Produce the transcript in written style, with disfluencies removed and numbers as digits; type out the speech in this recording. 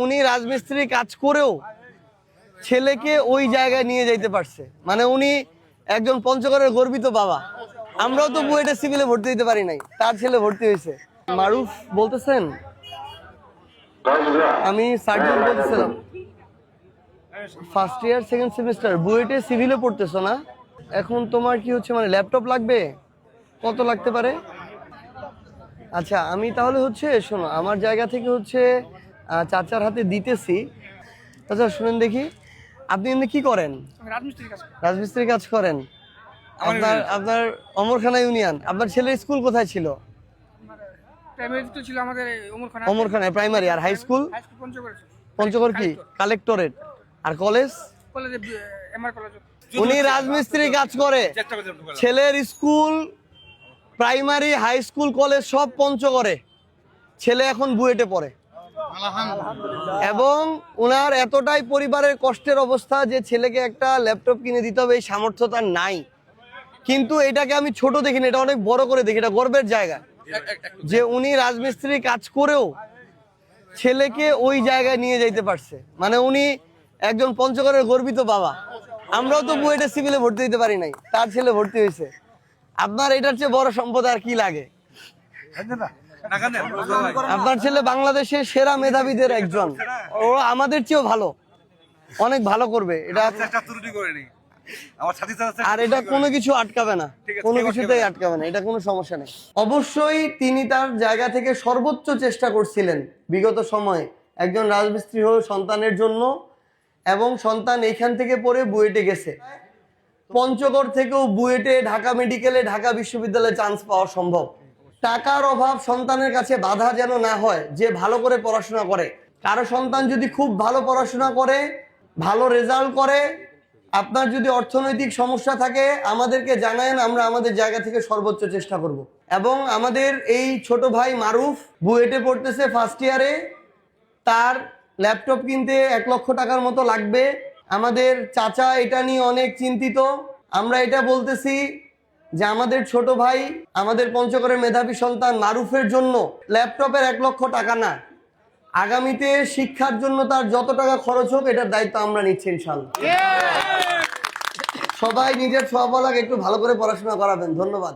উনি রাজমিস্ত্রি কাজ করেও ছেলেকে ওই জায়গায় নিয়ে যাইতে পারছে, মানে উনি একজন পঞ্চগড়ের গর্বিত বাবা। আমরাও তো বুয়েটে সিভিলে ভর্তি দিতে পারি নাই, তার ছেলে ভর্তি হয়েছে। মারুফ বলতেছেন? আমি সার্জন বলতেছিলাম। ফার্স্ট ইয়ার সেকেন্ড সেমিস্টার বুয়েটে সিভিলে পড়তেছো না? এখন তোমার কি হচ্ছে, মানে ল্যাপটপ লাগবে? কত লাগতে পারে? আচ্ছা, আমি তাহলে হচ্ছে শোনো, আমার জায়গা থেকে হচ্ছে চাচার হাতে দিতেছি। আচ্ছা শুনেন দেখি, আপনি এমনি কি করেন? রাজমিস্ত্রি কাজ করেন। আপনার অমরখানা ইউনিয়ন। আপনার ছেলের স্কুল কোথায় ছিল? অমরখানায় প্রাইমারি। আর হাই স্কুল? পঞ্চগড় কি কালেক্টরেট। আর কলেজ? উনি রাজমিস্ত্রি কাজ করে, ছেলের school primary high school college সব পঞ্চগড়ে, ছেলে এখন বুয়েটে পড়ে। এবং ওনার এতটাই পরিবারের কষ্টের অবস্থা যে ছেলেকে একটা ল্যাপটপ কিনে দিতে হবে এই সামর্থ্য তার নাই। কিন্তু এটাকে আমি ছোট দেখি না, এটা অনেক বড় করে দেখি। এটা গর্বের জায়গা যে উনি রাজমিস্ত্রি কাজ করেও ছেলেকে ওই জায়গায় নিয়ে যাইতে পারছে, মানে উনি একজন পঞ্চগড়ের গর্বিত বাবা। আমরাও তো বুয়েটে সিভিলে ভর্তি দিতে পারি নাই, তার ছেলে ভর্তি হয়েছে। আপনার এটার চেয়ে বড় সম্পদ আর কি লাগে? আপনার ছেলে বাংলাদেশের সেরা মেধাবীদের একজন, ও আমাদের চেয়েও ভালো, অনেক ভালো করবে এটা। আর এটা কোনো কিছু আটকাবে না, কোনো কিছুতেই আটকাবে না, এটা কোনো সমস্যা নেই। অবশ্যই তিনি তার জায়গা থেকে সর্বোচ্চ চেষ্টা করছিলেন বিগত সময়ে একজন রাজমিস্ত্রি হয়ে সন্তানের জন্য, এবং সন্তান এইখান থেকে পড়ে বুয়েটে গেছে। পঞ্চগড় থেকেও বুয়েটে, ঢাকা মেডিকেলে, ঢাকা বিশ্ববিদ্যালয়ে চান্স পাওয়া সম্ভব। টাকার অভাব সন্তানের কাছে বাধা যেন না হয় যে ভালো করে পড়াশোনা করে। কারো সন্তান যদি খুব ভালো পড়াশোনা করে, ভালো রেজাল্ট করে, আপনার যদি অর্থনৈতিক সমস্যা থাকে আমাদেরকে জানায়েন, আমরা আমাদের জায়গা থেকে সর্বোচ্চ চেষ্টা করব। এবং আমাদের এই ছোট ভাই মারুফ বুয়েটে পড়তেছে ফার্স্ট ইয়ারে, তার ল্যাপটপ কিনতে 1 লক্ষ টাকার মতো লাগবে। আমাদের চাচা এটা নিয়ে অনেক চিন্তিত। আমরা এটা বলতেছি যে আমাদের ছোট ভাই, আমাদের পঞ্চগড়ের মেধাবী সন্তান মারুফের জন্য ল্যাপটপের 1 লক্ষ টাকা না, আগামীতে শিক্ষার জন্য তার যত টাকা খরচ হোক এটার দায়িত্ব আমরা নিচ্ছি ইনশাআল্লাহ। সবাই নিজের সবালাকে একটু ভালো করে পড়াশোনা করাবেন। ধন্যবাদ।